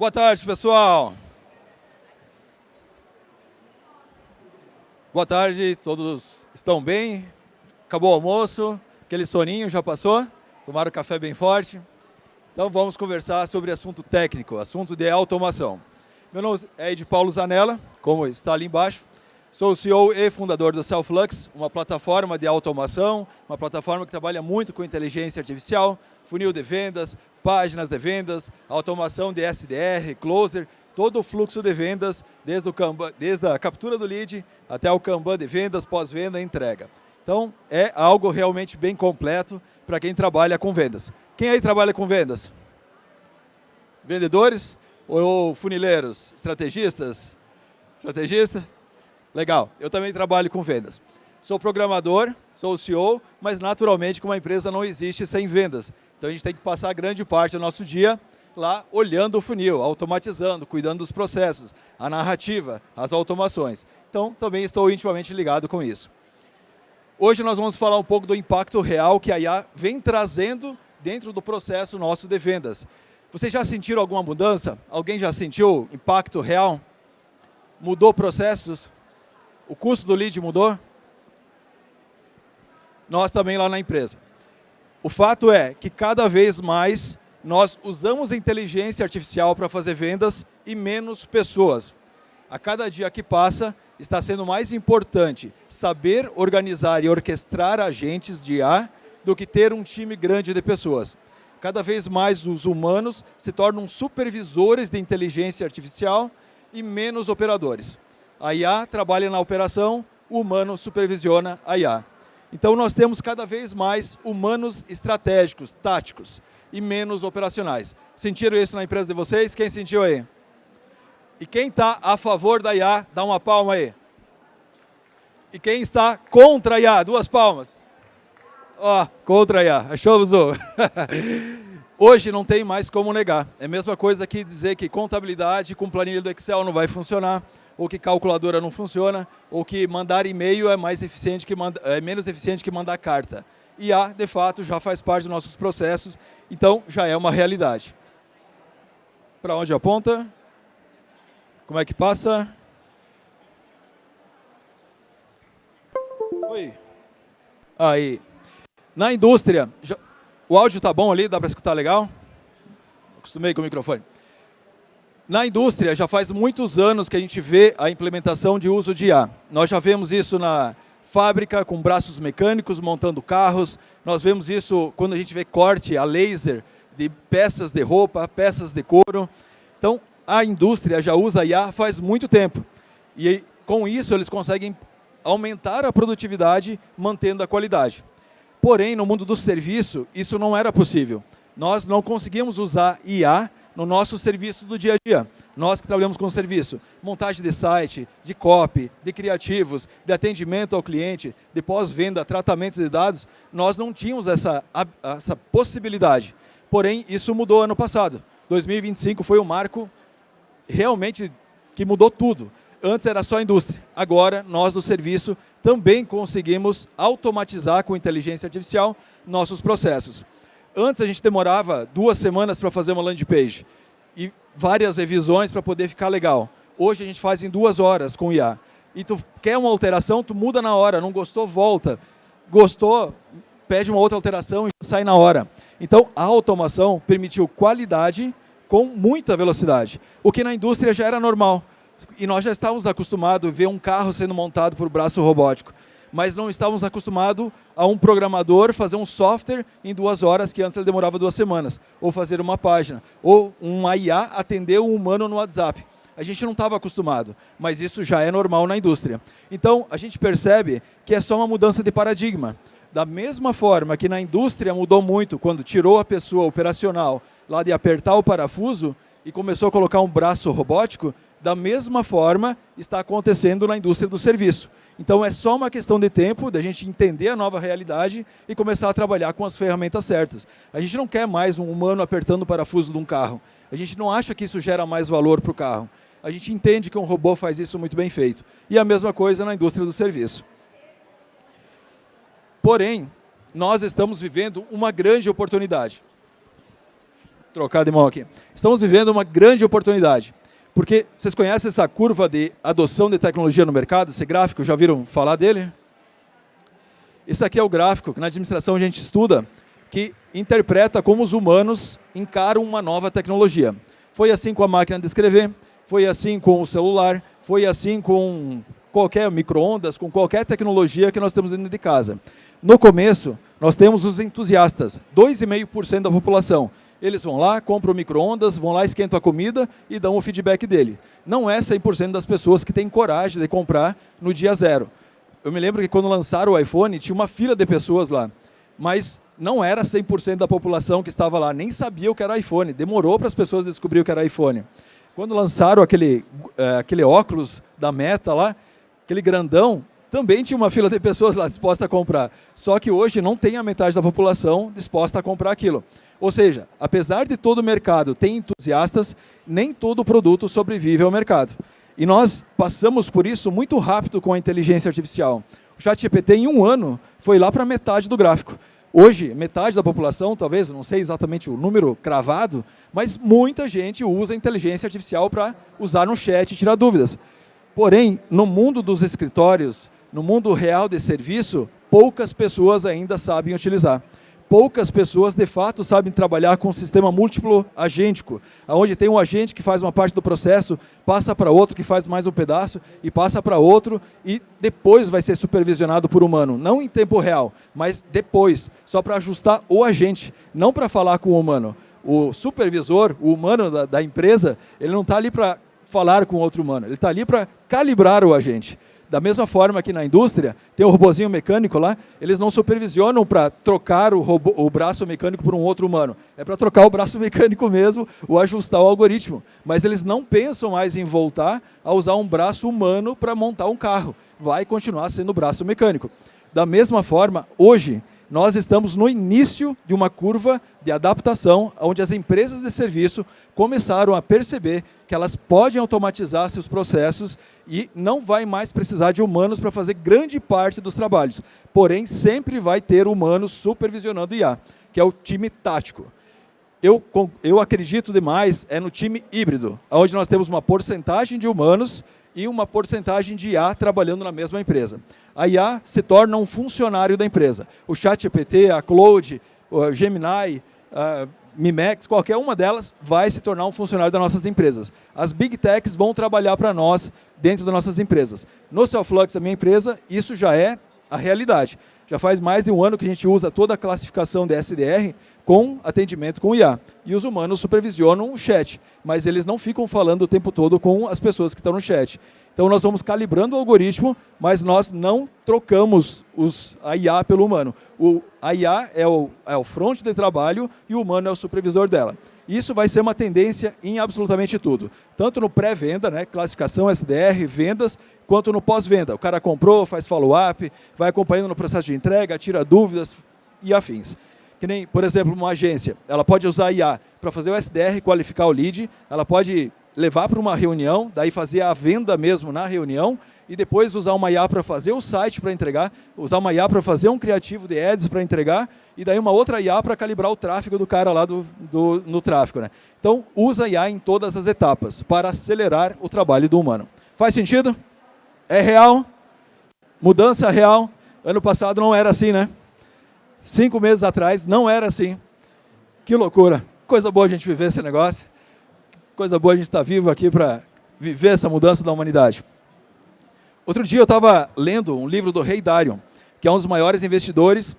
Boa tarde, pessoal. Boa tarde, todos estão bem? Acabou o almoço? Aquele soninho já passou? Tomaram café bem forte? Então vamos conversar sobre assunto técnico, assunto de automação. Meu nome é Ed Paulo Zanella, como está ali embaixo. Sou o CEO e fundador do Cellflux, uma plataforma de automação, uma plataforma que trabalha muito com inteligência artificial, funil de vendas, páginas de vendas, automação de SDR, closer, todo o fluxo de vendas, desde a captura do lead até o Kanban de vendas, pós-venda e entrega. Então, é algo realmente bem completo para quem trabalha com vendas. Quem aí trabalha com vendas? Vendedores ou funileiros? Estrategistas? Estrategista? Legal, eu também trabalho com vendas. Sou programador, sou o CEO, mas naturalmente como uma empresa não existe sem vendas. Então a gente tem que passar grande parte do nosso dia lá olhando o funil, automatizando, cuidando dos processos, a narrativa, as automações. Então também estou intimamente ligado com isso. Hoje nós vamos falar um pouco do impacto real que a IA vem trazendo dentro do processo nosso de vendas. Vocês já sentiram alguma mudança? Alguém já sentiu impacto real? Mudou processos? O custo do lead mudou? Nós também lá na empresa. O fato é que cada vez mais nós usamos a inteligência artificial para fazer vendas e menos pessoas. A cada dia que passa, está sendo mais importante saber organizar e orquestrar agentes de IA do que ter um time grande de pessoas. Cada vez mais os humanos se tornam supervisores de inteligência artificial e menos operadores. A IA trabalha na operação, o humano supervisiona a IA. Então nós temos cada vez mais humanos estratégicos, táticos e menos operacionais. Sentiram isso na empresa de vocês? Quem sentiu aí? E quem está a favor da IA, dá uma palma aí. E quem está contra a IA, duas palmas. Ó, contra a IA, achou, Zu? Hoje não tem mais como negar. É a mesma coisa que dizer que contabilidade com planilha do Excel não vai funcionar, ou que calculadora não funciona, ou que mandar e-mail é mais eficiente que menos eficiente que mandar carta. IA, de fato, já faz parte dos nossos processos, então já é uma realidade. Para onde aponta? Como é que passa? Foi. Aí. Na indústria, o áudio está bom ali? Dá para escutar legal? Acostumei com o microfone. Na indústria, já faz muitos anos que a gente vê a implementação de uso de IA. Nós já vemos isso na fábrica, com braços mecânicos montando carros. Nós vemos isso quando a gente vê corte a laser de peças de roupa, peças de couro. Então, a indústria já usa IA faz muito tempo. E com isso, eles conseguem aumentar a produtividade, mantendo a qualidade. Porém, no mundo do serviço, isso não era possível. Nós não conseguimos usar IA no nosso serviço do dia a dia. Nós que trabalhamos com serviço, montagem de site, de copy, de criativos, de atendimento ao cliente, de pós-venda, tratamento de dados, nós não tínhamos essa possibilidade. Porém, isso mudou ano passado. 2025 foi um marco realmente que mudou tudo. Antes era só a indústria. Agora, nós do serviço também conseguimos automatizar com inteligência artificial nossos processos. Antes a gente demorava 2 semanas para fazer uma landing page e várias revisões para poder ficar legal. Hoje a gente faz em 2 horas com IA. E tu quer uma alteração, tu muda na hora. Não gostou, volta. Gostou, pede uma outra alteração e sai na hora. Então a automação permitiu qualidade com muita velocidade, o que na indústria já era normal. E nós já estávamos acostumados a ver um carro sendo montado por braço robótico, mas não estávamos acostumados a um programador fazer um software em 2 horas, que antes ele demorava 2 semanas, ou fazer uma página, ou uma IA atender um humano no WhatsApp. A gente não estava acostumado, mas isso já é normal na indústria. Então, a gente percebe que é só uma mudança de paradigma. Da mesma forma que na indústria mudou muito, quando tirou a pessoa operacional lá de apertar o parafuso e começou a colocar um braço robótico, da mesma forma está acontecendo na indústria do serviço. Então é só uma questão de tempo, da gente entender a nova realidade e começar a trabalhar com as ferramentas certas. A gente não quer mais um humano apertando o parafuso de um carro. A gente não acha que isso gera mais valor para o carro. A gente entende que um robô faz isso muito bem feito. E a mesma coisa na indústria do serviço. Porém, nós estamos vivendo uma grande oportunidade. trocar de mão aqui. Estamos vivendo uma grande oportunidade, porque vocês conhecem essa curva de adoção de tecnologia no mercado, esse gráfico, já viram falar dele? Esse aqui é o gráfico que na administração a gente estuda, que interpreta como os humanos encaram uma nova tecnologia. Foi assim com a máquina de escrever, foi assim com o celular, foi assim com qualquer micro-ondas, com qualquer tecnologia que nós temos dentro de casa. No começo, nós temos os entusiastas, 2,5% da população. Eles vão lá, compram micro-ondas, vão lá, esquentam a comida e dão o feedback dele. Não é 100% das pessoas que têm coragem de comprar no dia zero. Eu me lembro que quando lançaram o iPhone, tinha uma fila de pessoas lá, mas não era 100% da população que estava lá, nem sabia o que era iPhone. Demorou para as pessoas descobrirem o que era iPhone. Quando lançaram aquele óculos da Meta lá, aquele grandão, também tinha uma fila de pessoas lá dispostas a comprar. Só que hoje não tem a metade da população disposta a comprar aquilo. Ou seja, apesar de todo o mercado ter entusiastas, nem todo produto sobrevive ao mercado. E nós passamos por isso muito rápido com a inteligência artificial. O ChatGPT, em 1 ano, foi lá para metade do gráfico. Hoje, metade da população, talvez, não sei exatamente o número cravado, mas muita gente usa a inteligência artificial para usar no chat e tirar dúvidas. Porém, no mundo dos escritórios, no mundo real de serviço, poucas pessoas ainda sabem utilizar. Poucas pessoas, de fato, sabem trabalhar com um sistema múltiplo agêntico, onde tem um agente que faz uma parte do processo, passa para outro que faz mais um pedaço, e passa para outro, e depois vai ser supervisionado por humano. Não em tempo real, mas depois, só para ajustar o agente, não para falar com o humano. O supervisor, o humano da empresa, ele não está ali para falar com outro humano, ele está ali para calibrar o agente. Da mesma forma que na indústria, tem o robozinho mecânico lá, eles não supervisionam para trocar o braço mecânico por um outro humano. É para trocar o braço mecânico mesmo, ou ajustar o algoritmo. Mas eles não pensam mais em voltar a usar um braço humano para montar um carro. Vai continuar sendo braço mecânico. Da mesma forma, hoje, nós estamos no início de uma curva de adaptação, onde as empresas de serviço começaram a perceber que elas podem automatizar seus processos e não vai mais precisar de humanos para fazer grande parte dos trabalhos. Porém, sempre vai ter humanos supervisionando IA, que é o time tático. Eu acredito demais no time híbrido, onde nós temos uma porcentagem de humanos e uma porcentagem de IA trabalhando na mesma empresa. A IA se torna um funcionário da empresa. O ChatGPT, a Claude, o Gemini, a Mimex, qualquer uma delas vai se tornar um funcionário das nossas empresas. As Big Techs vão trabalhar para nós dentro das nossas empresas. No Cellflux, a minha empresa, isso já é a realidade. Já faz mais de 1 ano que a gente usa toda a classificação de SDR com atendimento com IA. E os humanos supervisionam o chat, mas eles não ficam falando o tempo todo com as pessoas que estão no chat. Então nós vamos calibrando o algoritmo, mas nós não trocamos a IA pelo humano. A IA é o front de trabalho e o humano é o supervisor dela. Isso vai ser uma tendência em absolutamente tudo. Tanto no pré-venda, né, classificação SDR, vendas, quanto no pós-venda. O cara comprou, faz follow-up, vai acompanhando no processo de entrega, tira dúvidas e afins. Que nem, por exemplo, uma agência, ela pode usar a IA para fazer o SDR, qualificar o lead, ela pode levar para uma reunião, daí fazer a venda mesmo na reunião, e depois usar uma IA para fazer o site para entregar, usar uma IA para fazer um criativo de ads para entregar, e daí uma outra IA para calibrar o tráfego do cara lá no tráfego. Né? Então, usa a IA em todas as etapas, para acelerar o trabalho do humano. Faz sentido? É real? Mudança real? Ano passado não era assim, né? 5 meses atrás não era assim. Que loucura. Coisa boa a gente viver esse negócio. Coisa boa a gente estar vivo aqui para viver essa mudança da humanidade. Outro dia eu estava lendo um livro do Ray Dalio, que é um dos maiores investidores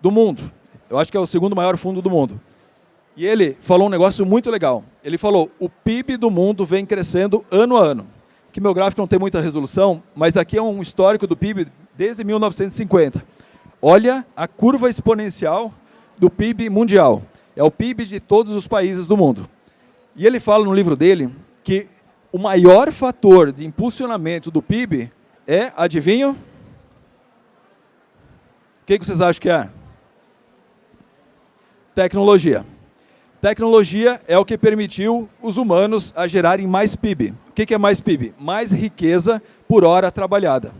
do mundo. Eu acho que é o 2º maior fundo do mundo. E ele falou um negócio muito legal. Ele falou, o PIB do mundo vem crescendo ano a ano. Que meu gráfico não tem muita resolução, mas aqui é um histórico do PIB desde 1950. Olha a curva exponencial do PIB mundial. É o PIB de todos os países do mundo. E ele fala no livro dele que o maior fator de impulsionamento do PIB é, adivinham? O que vocês acham que é? Tecnologia. Tecnologia é o que permitiu os humanos a gerarem mais PIB. O que é mais PIB? Mais riqueza por hora trabalhada.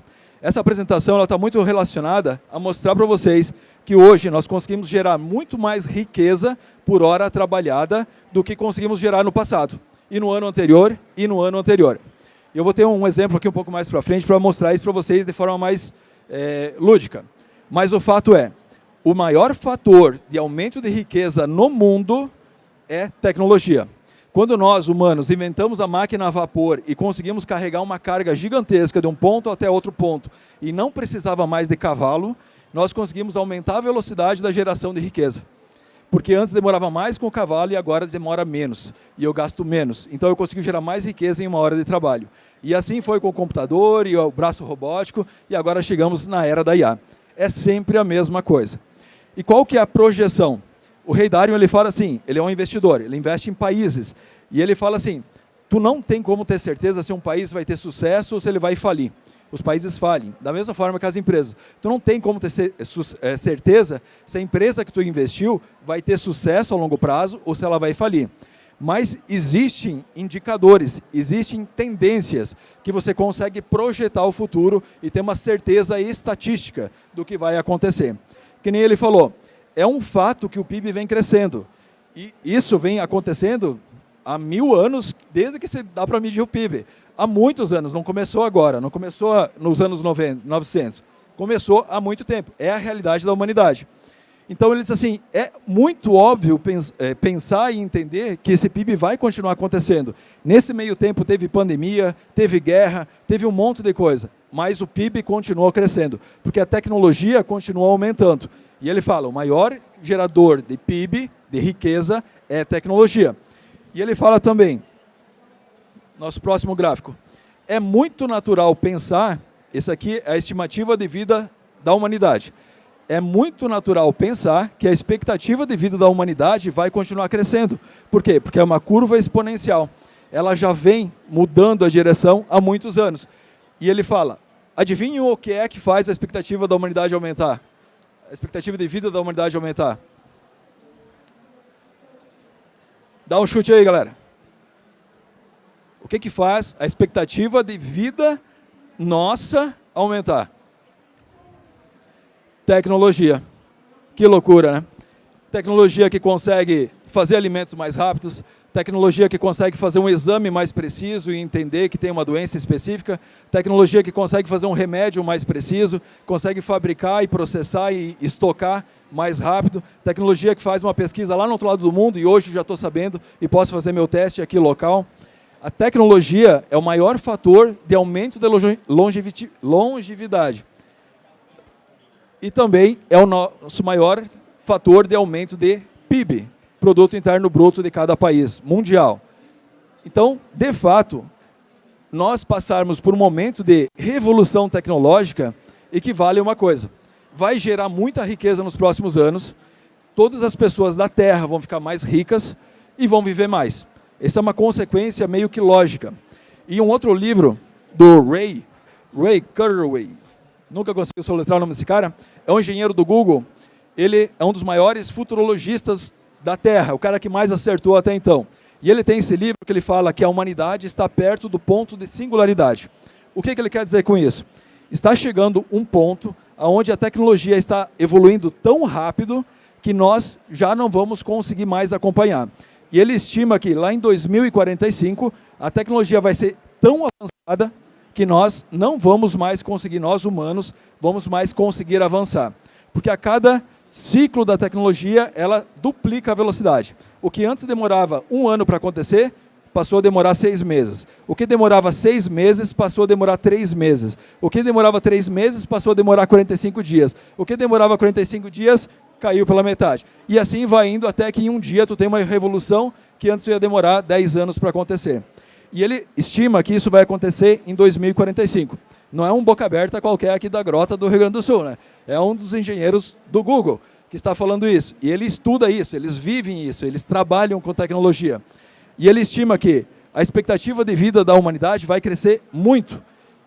Essa apresentação está muito relacionada a mostrar para vocês que hoje nós conseguimos gerar muito mais riqueza por hora trabalhada do que conseguimos gerar no passado, e no ano anterior, e no ano anterior. Eu vou ter um exemplo aqui um pouco mais para frente para mostrar isso para vocês de forma mais lúdica. Mas o fato é, o maior fator de aumento de riqueza no mundo é tecnologia. Quando nós, humanos, inventamos a máquina a vapor e conseguimos carregar uma carga gigantesca de um ponto até outro ponto e não precisava mais de cavalo, nós conseguimos aumentar a velocidade da geração de riqueza. Porque antes demorava mais com o cavalo e agora demora menos. E eu gasto menos. Então eu consigo gerar mais riqueza em uma hora de trabalho. E assim foi com o computador e o braço robótico e agora chegamos na era da IA. É sempre a mesma coisa. E qual que é a projeção? O Ray Dalio, ele fala assim, ele é um investidor, ele investe em países. E ele fala assim, tu não tem como ter certeza se um país vai ter sucesso ou se ele vai falir. Os países falhem, da mesma forma que as empresas. Tu não tem como ter certeza se a empresa que tu investiu vai ter sucesso a longo prazo ou se ela vai falir. Mas existem indicadores, existem tendências que você consegue projetar o futuro e ter uma certeza estatística do que vai acontecer. Que nem ele falou, é um fato que o PIB vem crescendo. E isso vem acontecendo há 1000 anos, desde que se dá para medir o PIB. Há muitos anos, não começou agora, não começou nos anos 900, começou há muito tempo. É a realidade da humanidade. Então ele diz assim, é muito óbvio pensar e entender que esse PIB vai continuar acontecendo. Nesse meio tempo teve pandemia, teve guerra, teve um monte de coisa, mas o PIB continuou crescendo, porque a tecnologia continuou aumentando. E ele fala, o maior gerador de PIB, de riqueza, é tecnologia. E ele fala também, nosso próximo gráfico, é muito natural pensar, esse aqui é a estimativa de vida da humanidade, é muito natural pensar que a expectativa de vida da humanidade vai continuar crescendo. Por quê? Porque é uma curva exponencial. Ela já vem mudando a direção há muitos anos. E ele fala, adivinhem o que é que faz a expectativa da humanidade aumentar? A expectativa de vida da humanidade aumentar? Dá um chute aí, galera. O que que faz a expectativa de vida nossa aumentar? Tecnologia. Que loucura, né? Tecnologia que consegue fazer alimentos mais rápidos, tecnologia que consegue fazer um exame mais preciso e entender que tem uma doença específica, tecnologia que consegue fazer um remédio mais preciso, consegue fabricar e processar e estocar mais rápido, tecnologia que faz uma pesquisa lá no outro lado do mundo e hoje já estou sabendo e posso fazer meu teste aqui local. A tecnologia é o maior fator de aumento da longevidade. E também é o nosso maior fator de aumento de PIB, Produto Interno Bruto de cada país, mundial. Então, de fato, nós passarmos por um momento de revolução tecnológica equivale a uma coisa. Vai gerar muita riqueza nos próximos anos, todas as pessoas da Terra vão ficar mais ricas e vão viver mais. Essa é uma consequência meio que lógica. E um outro livro do Ray Kurzweil, nunca consegui soletrar o nome desse cara, é um engenheiro do Google, ele é um dos maiores futurologistas da Terra, o cara que mais acertou até então. E ele tem esse livro que ele fala que a humanidade está perto do ponto de singularidade. O que ele quer dizer com isso? Está chegando um ponto onde a tecnologia está evoluindo tão rápido que nós já não vamos conseguir mais acompanhar. E ele estima que lá em 2045 a tecnologia vai ser tão avançada que nós não vamos mais conseguir, nós humanos, vamos mais conseguir avançar. Porque a cada ciclo da tecnologia, ela duplica a velocidade. O que antes demorava 1 ano para acontecer, passou a demorar 6 meses. O que demorava 6 meses, passou a demorar 3 meses. O que demorava 3 meses, passou a demorar 45 dias. O que demorava 45 dias, caiu pela metade. E assim vai indo até que em um dia tu tem uma revolução que antes ia demorar 10 anos para acontecer. E ele estima que isso vai acontecer em 2045. Não é um boca aberta qualquer aqui da grota do Rio Grande do Sul, né? É um dos engenheiros do Google que está falando isso. E ele estuda isso, eles vivem isso, eles trabalham com tecnologia. E ele estima que a expectativa de vida da humanidade vai crescer muito.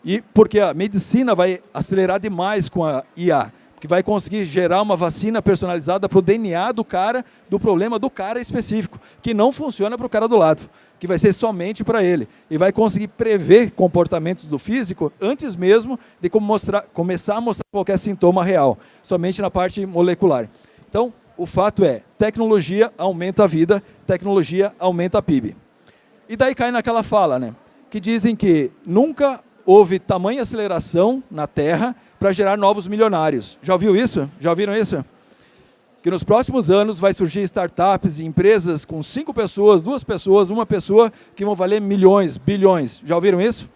E porque a medicina vai acelerar demais com a IA. que vai conseguir gerar uma vacina personalizada para o DNA do cara, do problema do cara específico, que não funciona para o cara do lado, que vai ser somente para ele. E vai conseguir prever comportamentos do físico antes mesmo de começar a mostrar qualquer sintoma real, somente na parte molecular. Então, o fato é, tecnologia aumenta a vida, tecnologia aumenta a PIB. E daí cai naquela fala, né, que dizem que nunca houve tamanha aceleração na Terra para gerar novos milionários. Já ouviu isso? Já ouviram isso? Que nos próximos anos vai surgir startups e empresas com 5 pessoas, 2 pessoas, 1 pessoa, que vão valer milhões, bilhões. Já ouviram isso?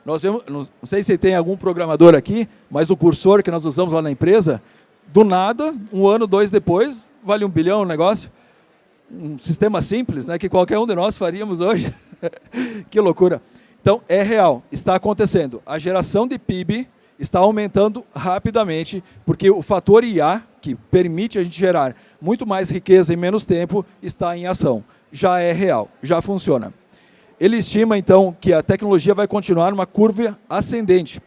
Nós vemos, não sei se tem algum programador aqui, mas o cursor que nós usamos lá na empresa, do nada, 1 ano, 2 depois, vale 1 bilhão o negócio. Um sistema simples, né, que qualquer um de nós faríamos hoje. Que loucura. Então, é real, está acontecendo. A geração de PIB está aumentando rapidamente, porque o fator IA, que permite a gente gerar muito mais riqueza em menos tempo, está em ação. Já é real, já funciona. Ele estima, então, que a tecnologia vai continuar numa curva ascendente,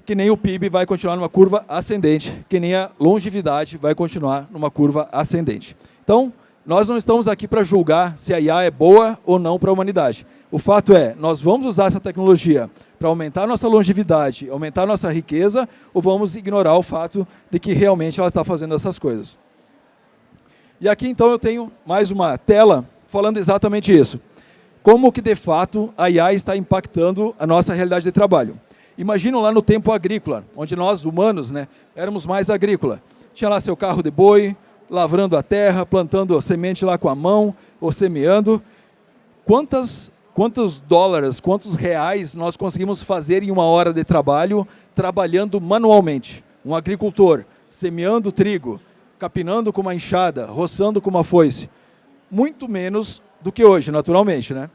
que nem o PIB vai continuar numa curva ascendente, que nem a longevidade vai continuar numa curva ascendente. Então, nós não estamos aqui para julgar se a IA é boa ou não para a humanidade. O fato é, nós vamos usar essa tecnologia para aumentar nossa longevidade, aumentar nossa riqueza, ou vamos ignorar o fato de que realmente ela está fazendo essas coisas. E aqui, então, eu tenho mais uma tela falando exatamente isso. Como que, de fato, a IA está impactando a nossa realidade de trabalho. Imaginam lá no tempo agrícola, onde nós, humanos, né, éramos mais agrícola. Tinha lá seu carro de boi, lavrando a terra, plantando a semente lá com a mão, ou semeando. Quantos dólares, quantos reais nós conseguimos fazer em 1 hora de trabalho, trabalhando manualmente? Um agricultor, semeando trigo, capinando com uma enxada, roçando com uma foice. Muito menos do que hoje, naturalmente, né?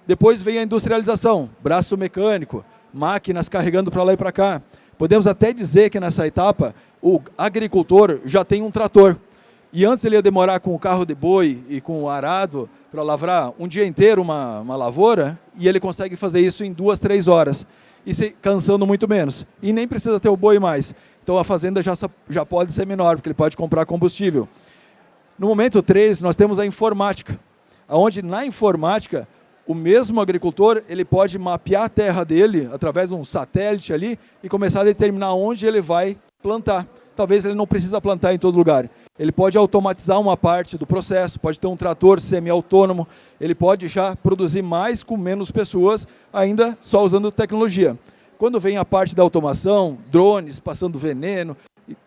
Depois veio a industrialização, braço mecânico, máquinas carregando para lá e para cá. Podemos até dizer que nessa etapa, o agricultor já tem um trator. E antes ele ia demorar com o carro de boi e com o arado para lavrar um dia inteiro uma lavoura, e ele consegue fazer isso em 2, 3 horas, e se cansando muito menos. E nem precisa ter o boi mais. Então a fazenda já pode ser menor, porque ele pode comprar combustível. No momento 3, nós temos a informática, onde na informática, o mesmo agricultor ele pode mapear a terra dele através de um satélite ali e começar a determinar onde ele vai plantar. Talvez ele não precisa plantar em todo lugar. Ele pode automatizar uma parte do processo, pode ter um trator semi-autônomo, ele pode já produzir mais com menos pessoas, ainda só usando tecnologia. Quando vem a parte da automação, drones passando veneno,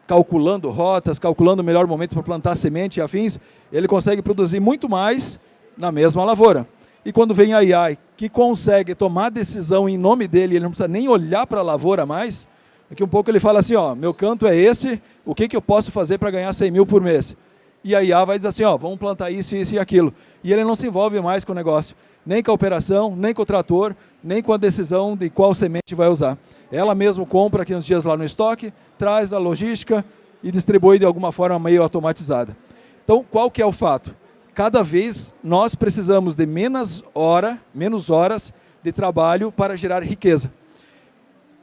calculando rotas, calculando o melhor momento para plantar semente e afins, ele consegue produzir muito mais na mesma lavoura. E quando vem a AI, que consegue tomar decisão em nome dele, ele não precisa nem olhar para a lavoura mais, daqui um pouco ele fala assim, ó, meu canto é esse, o que eu posso fazer para ganhar 100 mil por mês? E a IA vai dizer assim, ó, vamos plantar isso, isso e aquilo. E ele não se envolve mais com o negócio, nem com a operação, nem com o trator, nem com a decisão de qual semente vai usar. Ela mesmo compra aqui uns dias lá no estoque, traz a logística e distribui de alguma forma meio automatizada. Então, qual que é o fato? Cada vez nós precisamos de menos horas de trabalho para gerar riqueza.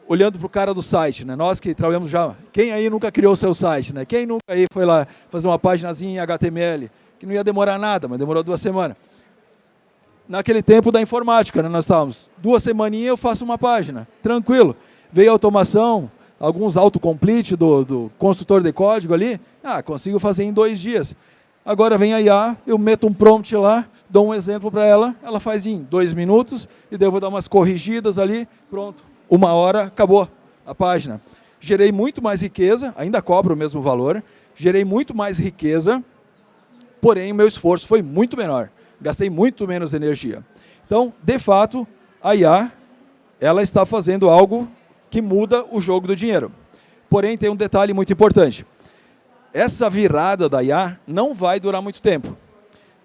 Olhando para o cara do site, né? Nós que trabalhamos já, quem aí nunca criou seu site, né? Quem nunca aí foi lá fazer uma paginazinha em HTML, que não ia demorar nada, mas demorou 2 semanas. Naquele tempo da informática, né? Nós estávamos, 2 semaninhas eu faço uma página, tranquilo. Veio a automação, alguns autocomplete do construtor de código ali, consigo fazer em 2 dias. Agora vem a IA, eu meto um prompt lá, dou um exemplo para ela, ela faz em 2 minutos, e daí eu vou dar umas corrigidas ali, pronto. 1 hora, acabou a página. Gerei muito mais riqueza, ainda cobro o mesmo valor, gerei muito mais riqueza, porém o meu esforço foi muito menor. Gastei muito menos energia. Então, de fato, a IA, ela está fazendo algo que muda o jogo do dinheiro. Porém, tem um detalhe muito importante. Essa virada da IA não vai durar muito tempo.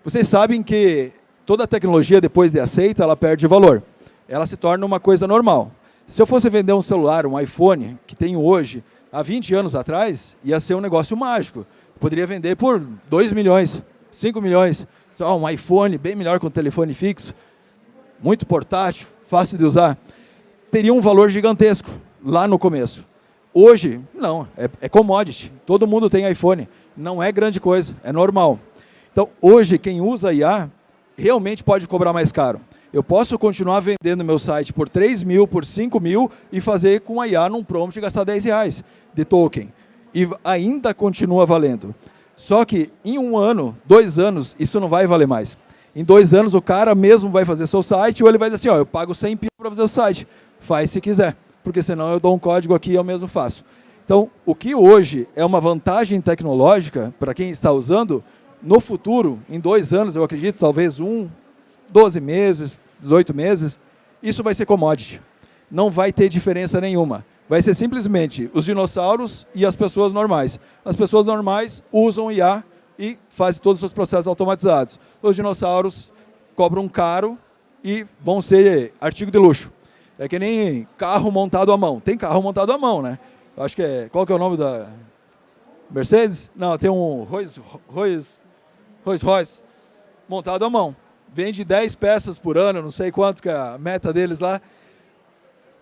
Vocês sabem que toda tecnologia, depois de aceita, ela perde valor. Ela se torna uma coisa normal. Se eu fosse vender um celular, um iPhone, que tenho hoje, há 20 anos atrás, ia ser um negócio mágico. Poderia vender por 2 milhões, 5 milhões. Só um iPhone bem melhor que um telefone fixo, muito portátil, fácil de usar. Teria um valor gigantesco lá no começo. Hoje, não, é commodity. Todo mundo tem iPhone. Não é grande coisa, é normal. Então, hoje, quem usa IA realmente pode cobrar mais caro. Eu posso continuar vendendo meu site por 3 mil, por 5 mil e fazer com a IA num prompt e gastar R$10 de token. E ainda continua valendo. Só que em 1 ano, 2 anos, isso não vai valer mais. Em 2 anos, o cara mesmo vai fazer seu site ou ele vai dizer assim, ó, eu pago 100 pila para fazer o site. Faz se quiser, porque senão eu dou um código aqui e eu mesmo faço. Então, o que hoje é uma vantagem tecnológica para quem está usando, no futuro, em 2 anos, eu acredito, talvez 12 meses, 18 meses, isso vai ser commodity. Não vai ter diferença nenhuma. Vai ser simplesmente os dinossauros e as pessoas normais. As pessoas normais usam IA e fazem todos os seus processos automatizados. Os dinossauros cobram caro e vão ser artigo de luxo. É que nem carro montado à mão. Tem carro montado à mão, né? Acho que é... Qual que é o nome da... Mercedes? Não, tem um Rolls Royce montado à mão. Vende 10 peças por ano, não sei quanto que é a meta deles lá,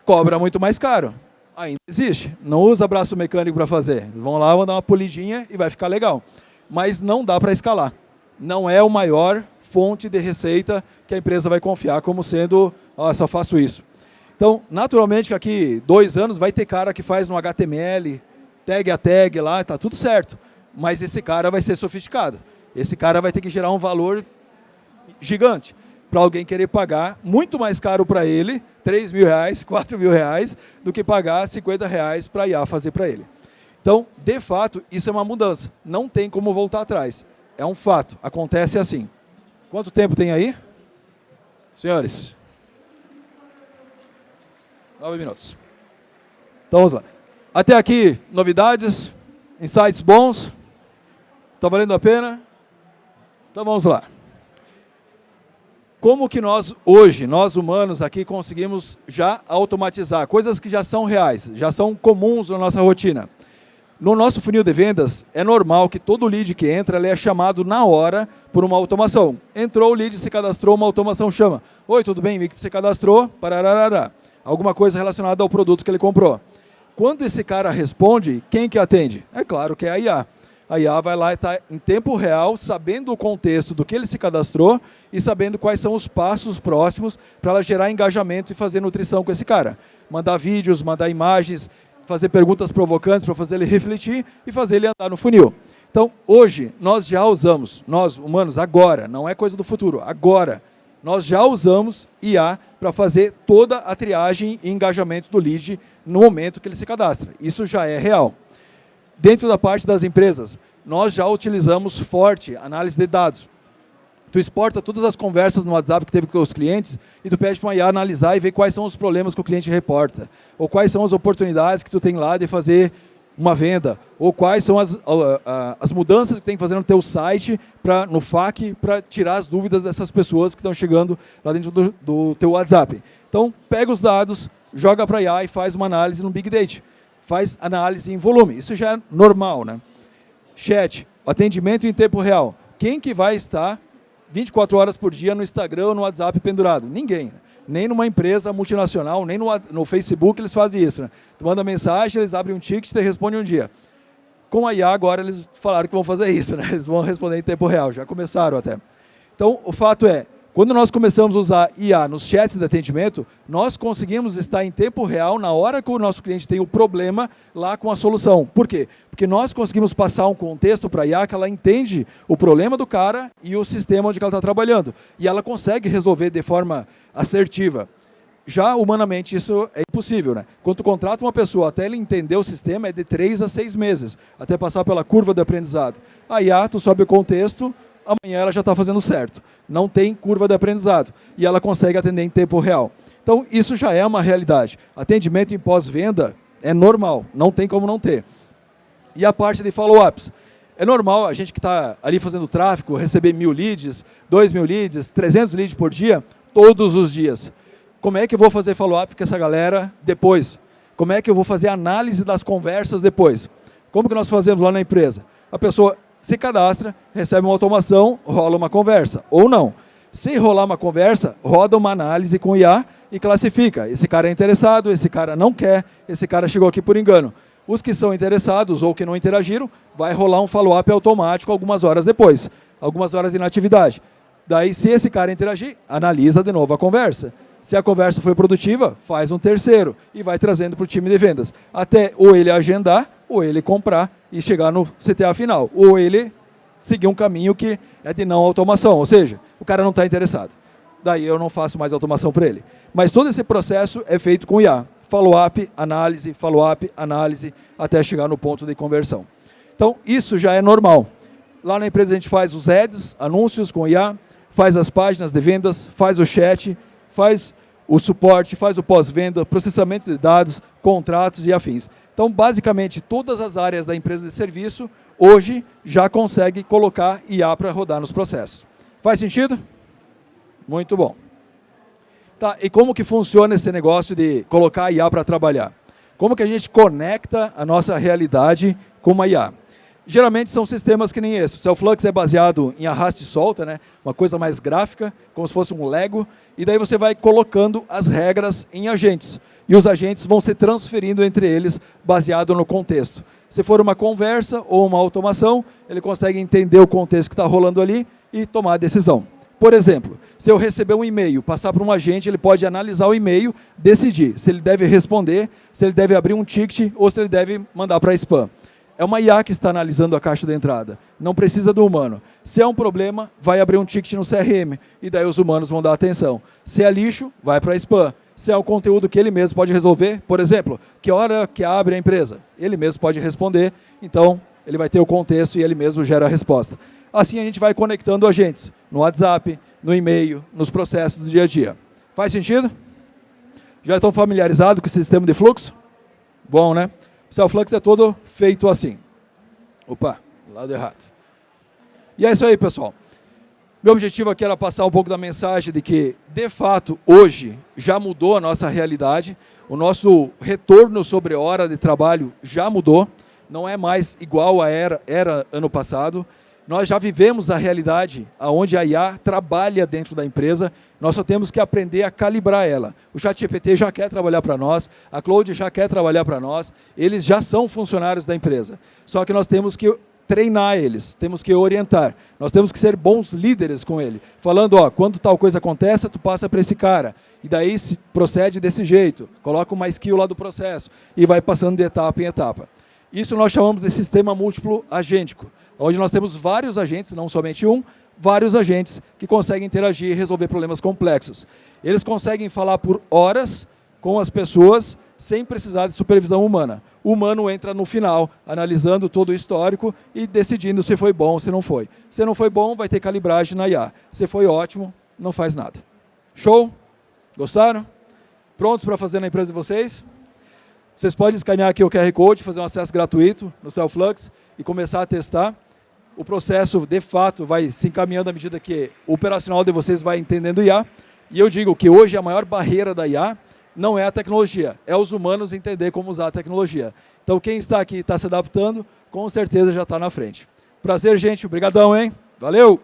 cobra muito mais caro. Ainda existe. Não usa braço mecânico para fazer. Vão lá, vão dar uma polidinha e vai ficar legal. Mas não dá para escalar. Não é a maior fonte de receita que a empresa vai confiar como sendo, só faço isso. Então, naturalmente, que aqui 2 anos vai ter cara que faz no HTML, tag a tag lá, tá tudo certo. Mas esse cara vai ser sofisticado. Esse cara vai ter que gerar um valor gigante para alguém querer pagar muito mais caro para ele, R$3.000, R$4.000, do que pagar R$50 para a IA fazer para ele. Então, de fato, isso é uma mudança. Não tem como voltar atrás. É um fato. Acontece assim. Quanto tempo tem aí? Senhores? 9 minutos. Então, vamos lá. Até aqui, novidades, insights bons. Está valendo a pena? Então, vamos lá. Como que nós, hoje, nós humanos aqui, conseguimos já automatizar coisas que já são reais, já são comuns na nossa rotina? No nosso funil de vendas, é normal que todo lead que entra, ele é chamado na hora por uma automação. Entrou o lead, se cadastrou, uma automação chama. Oi, tudo bem? Vi que você cadastrou, parararará. Alguma coisa relacionada ao produto que ele comprou. Quando esse cara responde, quem que atende? É claro que é a IA. A IA vai lá e está em tempo real, sabendo o contexto do que ele se cadastrou e sabendo quais são os passos próximos para ela gerar engajamento e fazer nutrição com esse cara. Mandar vídeos, mandar imagens, fazer perguntas provocantes para fazer ele refletir e fazer ele andar no funil. Então, hoje, nós já usamos, nós humanos, agora, não é coisa do futuro, agora, nós já usamos IA para fazer toda a triagem e engajamento do lead no momento que ele se cadastra. Isso já é real. Dentro da parte das empresas, nós já utilizamos forte análise de dados. Tu exporta todas as conversas no WhatsApp que teve com os clientes e tu pede para uma IA analisar e ver quais são os problemas que o cliente reporta, ou quais são as oportunidades que tu tem lá de fazer uma venda, ou quais são as mudanças que tem que fazer no teu site, no FAQ, para tirar as dúvidas dessas pessoas que estão chegando lá dentro do teu WhatsApp. Então, pega os dados, joga para a IA e faz uma análise no Big Data. Faz análise em volume. Isso já é normal, né? Chat, atendimento em tempo real. Quem que vai estar 24 horas por dia no Instagram ou no WhatsApp pendurado? Ninguém. Nem numa empresa multinacional, nem no Facebook eles fazem isso. Né? Tu manda mensagem, eles abrem um ticket e respondem um dia. Com a IA agora eles falaram que vão fazer isso. Né? Eles vão responder em tempo real, já começaram até. Então, o fato é, quando nós começamos a usar IA nos chats de atendimento, nós conseguimos estar em tempo real, na hora que o nosso cliente tem o problema, lá com a solução. Por quê? Porque nós conseguimos passar um contexto para a IA que ela entende o problema do cara e o sistema onde ela está trabalhando. E ela consegue resolver de forma assertiva. Já humanamente isso é impossível, né? Quando tu contrata uma pessoa até ele entender o sistema é de 3 a 6 meses, até passar pela curva de aprendizado. A IA, tu sobe o contexto, amanhã ela já está fazendo certo. Não tem curva de aprendizado. E ela consegue atender em tempo real. Então, isso já é uma realidade. Atendimento em pós-venda é normal. Não tem como não ter. E a parte de follow-ups. É normal a gente que está ali fazendo tráfego receber 1.000 leads, 2.000 leads, 300 leads por dia, todos os dias. Como é que eu vou fazer follow-up com essa galera depois? Como é que eu vou fazer análise das conversas depois? Como que nós fazemos lá na empresa? A pessoa se cadastra, recebe uma automação, rola uma conversa, ou não. Se rolar uma conversa, roda uma análise com IA e classifica. Esse cara é interessado, esse cara não quer, esse cara chegou aqui por engano. Os que são interessados ou que não interagiram, vai rolar um follow-up automático algumas horas depois, algumas horas de inatividade. Daí, se esse cara interagir, analisa de novo a conversa. Se a conversa foi produtiva, faz um terceiro e vai trazendo para o time de vendas. Até ou ele agendar, ou ele comprar e chegar no CTA final. Ou ele seguir um caminho que é de não automação, ou seja, o cara não está interessado. Daí eu não faço mais automação para ele. Mas todo esse processo é feito com IA. Follow-up, análise, até chegar no ponto de conversão. Então, isso já é normal. Lá na empresa a gente faz os ads, anúncios com IA, faz as páginas de vendas, faz o chat, faz o suporte, faz o pós-venda, processamento de dados, contratos e afins. Então, basicamente, todas as áreas da empresa de serviço, hoje, já consegue colocar IA para rodar nos processos. Faz sentido? Muito bom. Tá, e como que funciona esse negócio de colocar a IA para trabalhar? Como que a gente conecta a nossa realidade com uma IA? Geralmente são sistemas que nem esse. O Cellflux é baseado em arraste e solta, né? Uma coisa mais gráfica, como se fosse um Lego, e daí você vai colocando as regras em agentes. E os agentes vão se transferindo entre eles baseado no contexto. Se for uma conversa ou uma automação, ele consegue entender o contexto que está rolando ali e tomar a decisão. Por exemplo, se eu receber um e-mail, passar para um agente, ele pode analisar o e-mail, decidir se ele deve responder, se ele deve abrir um ticket ou se ele deve mandar para spam. É uma IA que está analisando a caixa de entrada, não precisa do humano. Se é um problema, vai abrir um ticket no CRM, e daí os humanos vão dar atenção. Se é lixo, vai para spam. Se é um conteúdo que ele mesmo pode resolver, por exemplo, que hora que abre a empresa? Ele mesmo pode responder, então ele vai ter o contexto e ele mesmo gera a resposta. Assim a gente vai conectando agentes no WhatsApp, no e-mail, nos processos do dia a dia. Faz sentido? Já estão familiarizados com o sistema de fluxo? Bom, né? O Cellflux é todo feito assim. Opa, lado errado. E é isso aí, pessoal. Meu objetivo aqui era passar um pouco da mensagem de que, de fato, hoje já mudou a nossa realidade. O nosso retorno sobre hora de trabalho já mudou. Não é mais igual a era ano passado. Nós já vivemos a realidade onde a IA trabalha dentro da empresa, nós só temos que aprender a calibrar ela. O ChatGPT já quer trabalhar para nós, a Claude já quer trabalhar para nós, eles já são funcionários da empresa. Só que nós temos que treinar eles, temos que orientar, nós temos que ser bons líderes com ele. Falando, ó, quando tal coisa acontece, tu passa para esse cara, e daí se procede desse jeito, coloca uma skill lá do processo, e vai passando de etapa em etapa. Isso nós chamamos de sistema múltiplo agêntico, onde nós temos vários agentes, não somente um, vários agentes que conseguem interagir e resolver problemas complexos. Eles conseguem falar por horas com as pessoas sem precisar de supervisão humana. O humano entra no final, analisando todo o histórico e decidindo se foi bom ou se não foi. Se não foi bom, vai ter calibragem na IA. Se foi ótimo, não faz nada. Show? Gostaram? Prontos para fazer na empresa de vocês? Vocês podem escanear aqui o QR Code, fazer um acesso gratuito no Cellflux e começar a testar. O processo, de fato, vai se encaminhando à medida que o operacional de vocês vai entendendo IA. E eu digo que hoje a maior barreira da IA não é a tecnologia, é os humanos entender como usar a tecnologia. Então, quem está aqui e está se adaptando, com certeza já está na frente. Prazer, gente. Obrigadão, hein? Valeu!